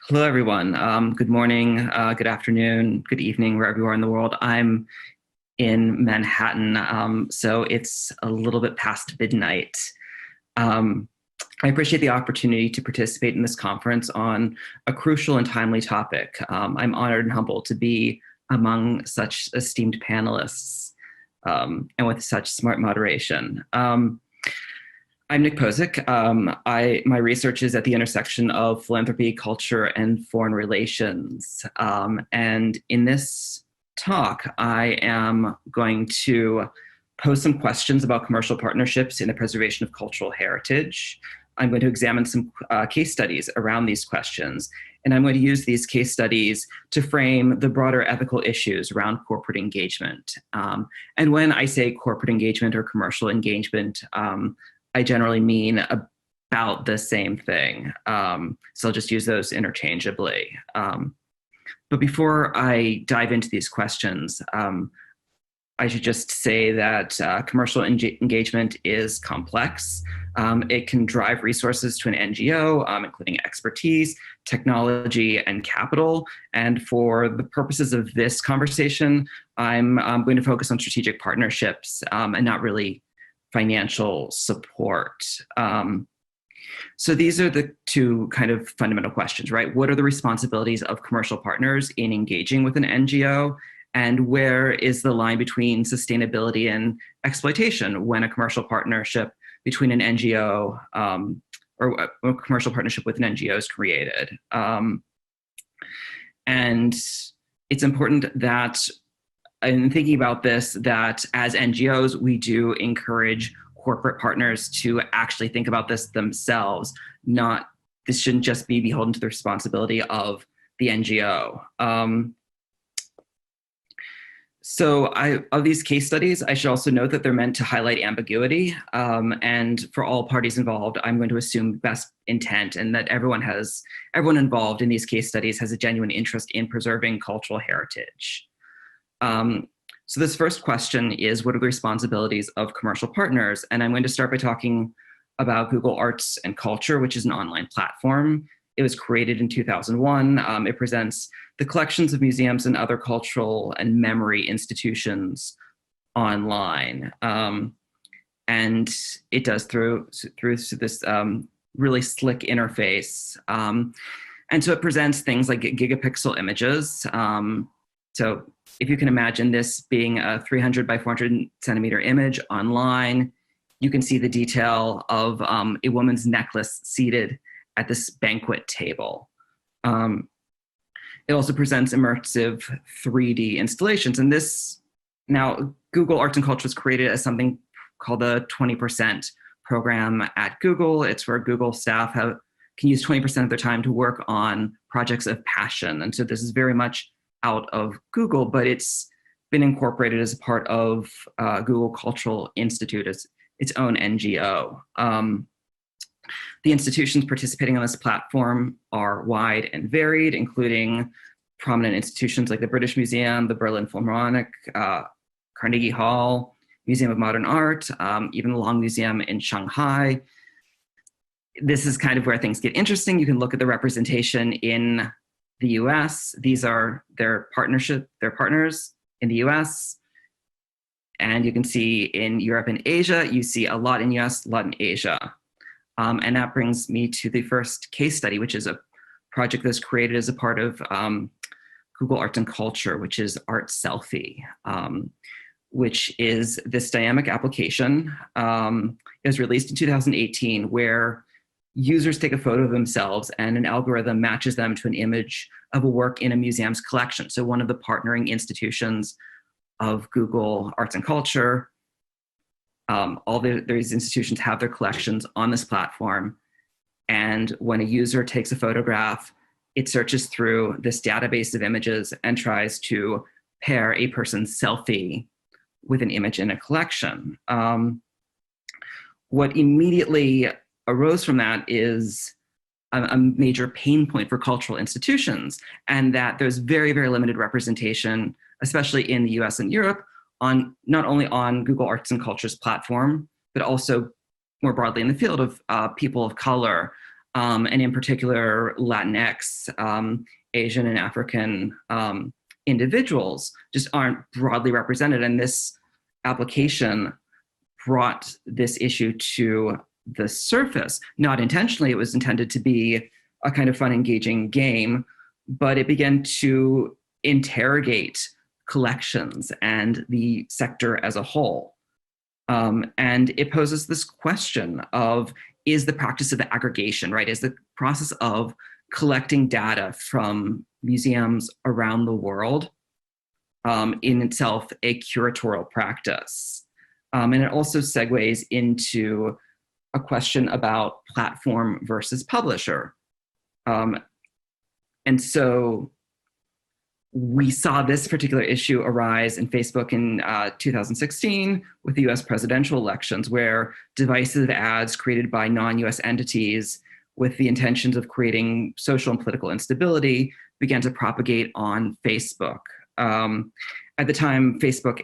Hello, everyone. Good morning, good afternoon, good evening, wherever you are in the world. I'm in Manhattan, so it's a little bit past midnight. Um, I appreciate the opportunity to participate in this conference on a crucial and timely topic. I'm honored and humbled to be among such esteemed panelists and with such smart moderation. I'm Nick Pozek. My research is at the intersection of philanthropy, culture, and foreign relations. And in this talk, I am going to pose some questions about commercial partnerships in the preservation of cultural heritage. I'm going to examine some case studies around these questions, and I'm going to use these case studies to frame the broader ethical issues around corporate engagement. And when I say corporate engagement or commercial engagement, I generally mean about the same thing. So I'll just use those interchangeably. But before I dive into these questions, I should just say that commercial engagement is complex. It can drive resources to an NGO, including expertise, technology, and capital. And for the purposes of this conversation, I'm going to focus on strategic partnerships and not really financial support. So these are the two kind of fundamental questions, right? What are the responsibilities of commercial partners in engaging with an NGO? And where is the line between sustainability and exploitation when a commercial partnership between an NGO or a commercial partnership with an NGO is created? And it's important that in thinking about this, that as NGOs, we do encourage corporate partners to actually think about this themselves. This shouldn't just be beholden to the responsibility of the NGO. Of these case studies, I should also note that they're meant to highlight ambiguity. And for all parties involved, I'm going to assume best intent and that everyone involved in these case studies has a genuine interest in preserving cultural heritage. So this first question is, what are the responsibilities of commercial partners? And I'm going to start by talking about Google Arts and Culture, which is an online platform. It was created in 2001. It presents the collections of museums and other cultural and memory institutions online. And it does through this really slick interface. And so it presents things like gigapixel images. So if you can imagine this being a 300 by 400 centimeter image online, you can see the detail of a woman's necklace seated at this banquet table. It also presents immersive 3D installations. And now Google Arts and Culture was created as something called the 20% program at Google. It's where Google staff can use 20% of their time to work on projects of passion. And so this is very much out of Google, but it's been incorporated as a part of Google Cultural Institute as its own NGO. The institutions participating on this platform are wide and varied, including prominent institutions like the British Museum, the Berlin Philharmonic, Carnegie Hall, Museum of Modern Art, even the Long Museum in Shanghai. This is kind of where things get interesting. You can look at the representation in the US. These are their partners in the US. And you can see in Europe and Asia, you see a lot in US, a lot in Asia. And that brings me to the first case study, which is a project that's created as a part of Google Arts and Culture, which is Art Selfie, which is this dynamic application. It was released in 2018, where users take a photo of themselves and an algorithm matches them to an image of a work in a museum's collection. So one of the partnering institutions of Google Arts and Culture, all these institutions have their collections on this platform. And when a user takes a photograph, it searches through this database of images and tries to pair a person's selfie with an image in a collection. What immediately arose from that is a major pain point for cultural institutions, and that there's very, very limited representation, especially in the US and Europe, on not only on Google Arts and Culture's platform, but also more broadly in the field of people of color and in particular Latinx, Asian and African individuals just aren't broadly represented. And this application brought this issue to the surface. Not intentionally, it was intended to be a kind of fun, engaging game, but it began to interrogate collections and the sector as a whole. And it poses this question of, is the practice of aggregation, right? Is the process of collecting data from museums around the world in itself a curatorial practice? And it also segues into a question about platform versus publisher. And so we saw this particular issue arise in Facebook in 2016 with the US presidential elections, where divisive ads created by non-US entities with the intentions of creating social and political instability began to propagate on Facebook. At the time, Facebook,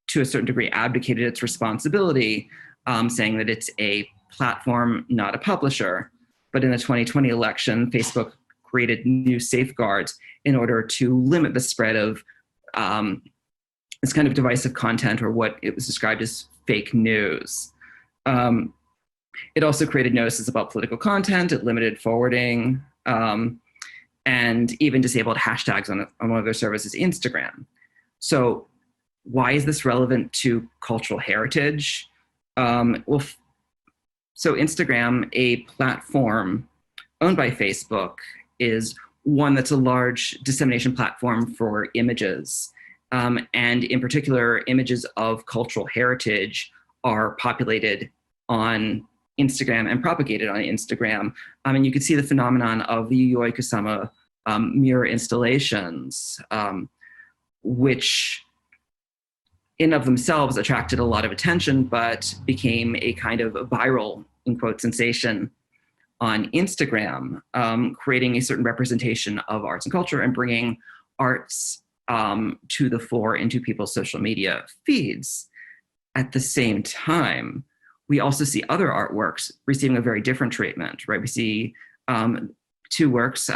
to a certain degree, abdicated its responsibility, saying that it's a platform, not a publisher. But in the 2020 election, Facebook created new safeguards in order to limit the spread of this kind of divisive content, or what it was described as fake news. It also created notices about political content. It limited forwarding, and even disabled hashtags on one of their services, Instagram. So why is this relevant to cultural heritage? So Instagram, a platform owned by Facebook, is one that's a large dissemination platform for images. And in particular, images of cultural heritage are populated on Instagram and propagated on Instagram. And you can see the phenomenon of the Yayoi Kusama mirror installations, which in of themselves attracted a lot of attention, but became a kind of viral, in quote, sensation on Instagram, creating a certain representation of arts and culture and bringing arts to the fore into people's social media feeds. At the same time, we also see other artworks receiving a very different treatment, right? We see two works.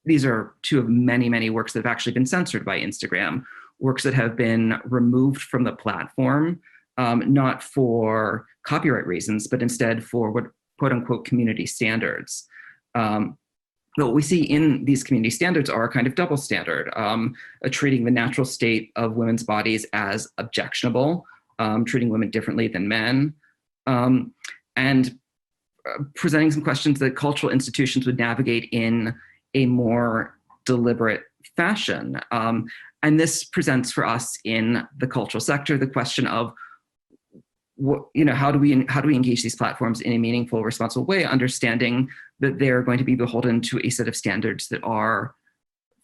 These are two of many, many works that have actually been censored by Instagram, works that have been removed from the platform, not for copyright reasons, but instead for what quote unquote community standards. What we see in these community standards are a kind of double standard, treating the natural state of women's bodies as objectionable, treating women differently than men, and presenting some questions that cultural institutions would navigate in a more deliberate fashion. And this presents for us in the cultural sector the question of, how do we engage these platforms in a meaningful, responsible way, understanding that they're going to be beholden to a set of standards that are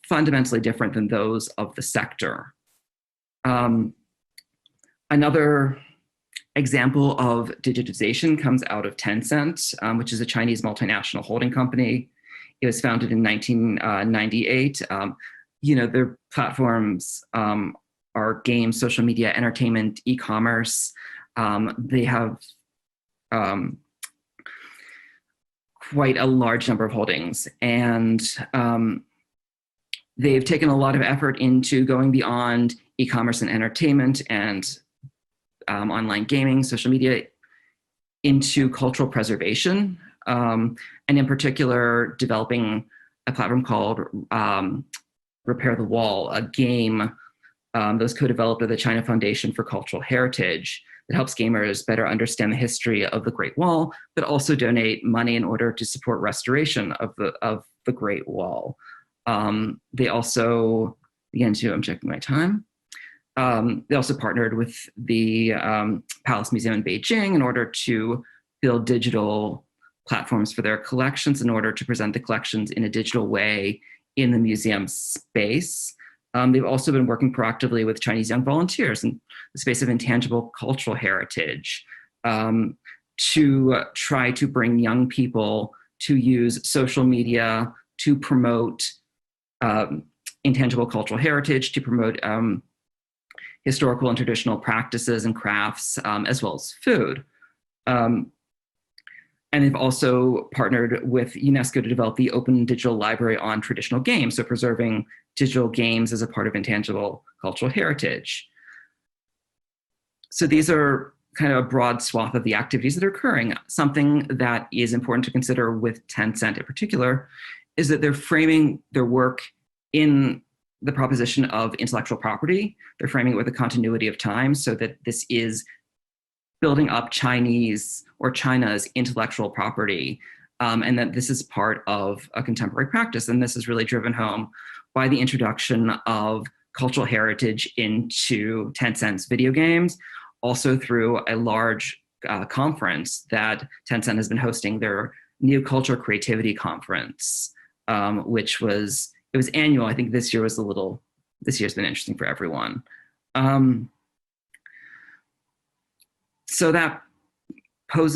fundamentally different than those of the sector. Another example of digitization comes out of Tencent, which is a Chinese multinational holding company. It was founded in 1998. Their platforms are games, social media, entertainment, e-commerce. They have quite a large number of holdings, and they've taken a lot of effort into going beyond e-commerce and entertainment and online gaming, social media, into cultural preservation, and in particular, developing a platform called Repair the Wall, a game that was co-developed with the China Foundation for Cultural Heritage that helps gamers better understand the history of the Great Wall, but also donate money in order to support restoration of the Great Wall. They also, again, I'm checking my time. They also partnered with the Palace Museum in Beijing in order to build digital platforms for their collections in order to present the collections in a digital way in the museum space. They've also been working proactively with Chinese young volunteers in the space of intangible cultural heritage to try to bring young people to use social media to promote intangible cultural heritage, to promote historical and traditional practices and crafts, as well as food. And they've also partnered with UNESCO to develop the Open Digital Library on traditional games, so preserving digital games as a part of intangible cultural heritage. So these are kind of a broad swath of the activities that are occurring. Something that is important to consider with Tencent in particular is that they're framing their work in the proposition of intellectual property. They're framing it with a continuity of time so that this is building up Chinese or China's intellectual property, and that this is part of a contemporary practice. And this is really driven home by the introduction of cultural heritage into Tencent's video games, also through a large conference that Tencent has been hosting, their New Culture Creativity Conference, which was annual. I think this year's been interesting for everyone. So that brings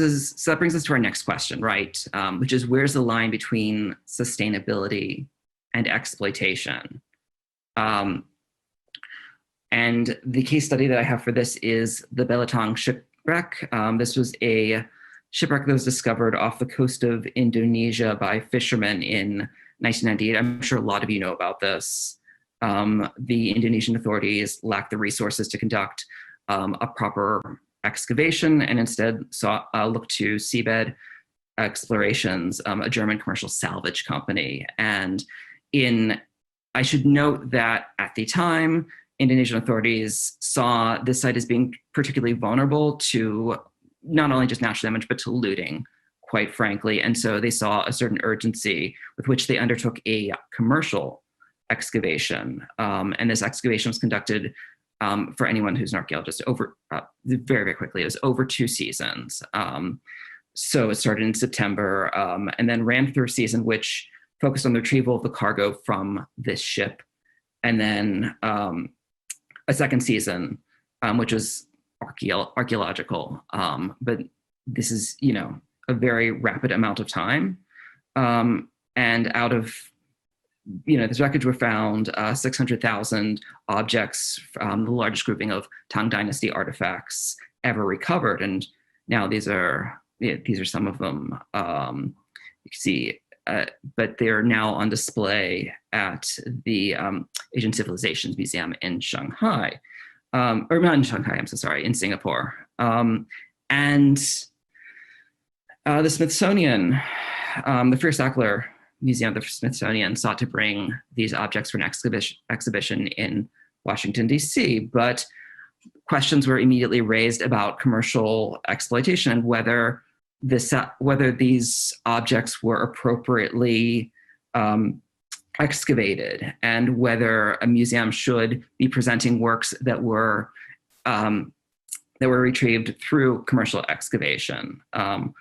us to our next question, right? Which is, where's the line between sustainability and exploitation? And the case study that I have for this is the Belitung shipwreck. This was a shipwreck that was discovered off the coast of Indonesia by fishermen in 1998. I'm sure a lot of you know about this. The Indonesian authorities lacked the resources to conduct a proper excavation and instead looked to seabed explorations, a German commercial salvage company. And I should note that at the time, Indonesian authorities saw this site as being particularly vulnerable to not only just natural damage, but to looting, quite frankly. And so they saw a certain urgency with which they undertook a commercial excavation. And this excavation was conducted, for anyone who's an archaeologist, over very, very quickly. It was over 2 seasons. So it started in September and then ran through a season which focused on the retrieval of the cargo from this ship. And then a second season, which was archaeological. But this is, a very rapid amount of time. And out of, this wreckage were found 600,000 objects, the largest grouping of Tang Dynasty artifacts ever recovered. And now these are some of them. You can see, but they're now on display at the Asian Civilizations Museum in Shanghai, or not in Shanghai, I'm so sorry, in Singapore. And the Smithsonian, the Fierce-Sackler Museum of the Smithsonian sought to bring these objects for an exhibition in Washington, D.C., but questions were immediately raised about commercial exploitation and whether these objects were appropriately excavated, and whether a museum should be presenting works that were retrieved through commercial excavation. And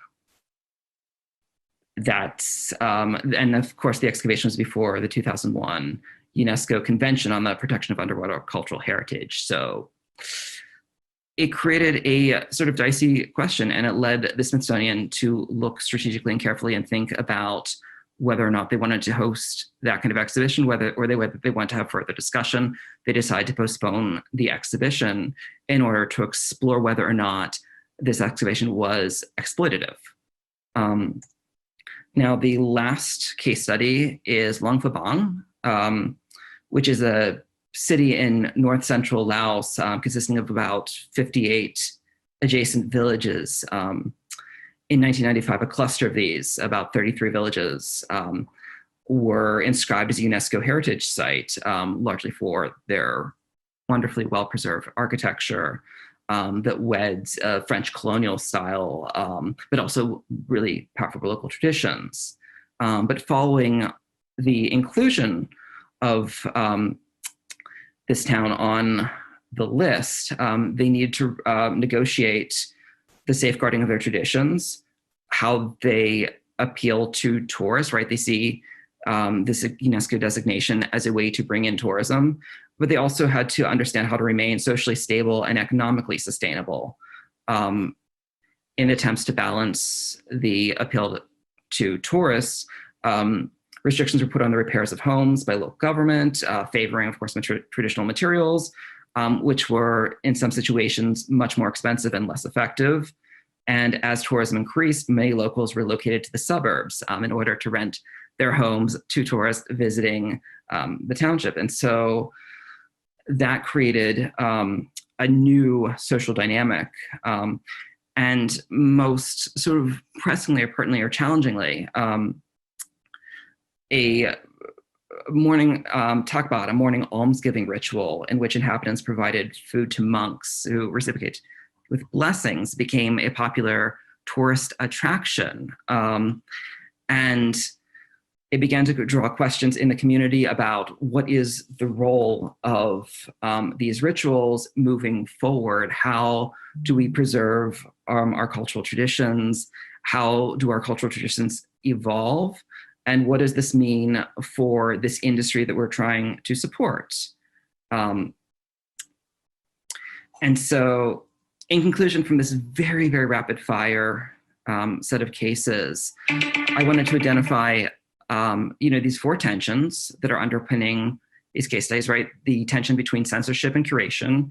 of course, the excavation was before the 2001 UNESCO Convention on the Protection of Underwater Cultural Heritage. So it created a sort of dicey question, and it led the Smithsonian to look strategically and carefully and think about whether or not they wanted to host that kind of exhibition, whether they want to have further discussion. They decided to postpone the exhibition in order to explore whether or not this excavation was exploitative. Now, the last case study is Luang Prabang, which is a city in north central Laos, consisting of about 58 adjacent villages. In 1995, a cluster of these, about 33 villages, were inscribed as a UNESCO heritage site, largely for their wonderfully well-preserved architecture that weds French colonial style, but also really powerful local traditions. But following the inclusion of this town on the list, they needed to negotiate the safeguarding of their traditions, how they appeal to tourists, right? They see this UNESCO designation as a way to bring in tourism, but they also had to understand how to remain socially stable and economically sustainable in attempts to balance the appeal to tourists. Restrictions were put on the repairs of homes by local government, favoring, of course, traditional materials, which were in some situations much more expensive and less effective. And as tourism increased, many locals relocated to the suburbs in order to rent their homes to tourists visiting the township. And so that created a new social dynamic. And most sort of pressingly or pertinently or challengingly, a morning talk about a morning almsgiving ritual in which inhabitants provided food to monks who reciprocate with blessings became a popular tourist attraction. And it began to draw questions in the community about what is the role of these rituals moving forward? How do we preserve our cultural traditions? How do our cultural traditions evolve? And what does this mean for this industry that we're trying to support? And so, in conclusion, from this very, very rapid fire set of cases, I wanted to identify these four tensions that are underpinning these case studies, right? The tension between censorship and curation,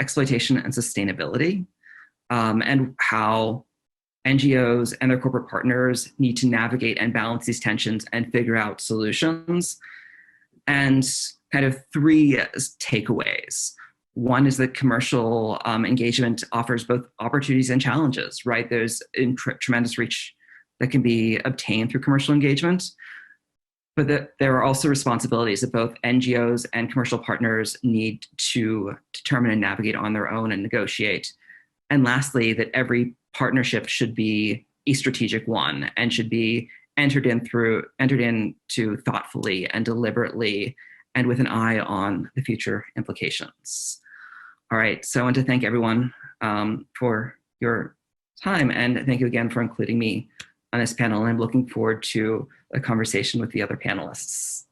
exploitation and sustainability, and how NGOs and their corporate partners need to navigate and balance these tensions and figure out solutions. And kind of three takeaways. One is that commercial engagement offers both opportunities and challenges, right? There's tremendous reach that can be obtained through commercial engagement, but that there are also responsibilities that both NGOs and commercial partners need to determine and navigate on their own and negotiate. And lastly, that every partnership should be a strategic one and should be entered into thoughtfully and deliberately and with an eye on the future implications. All right, so I want to thank everyone for your time, and thank you again for including me on this panel. And I'm looking forward to a conversation with the other panelists.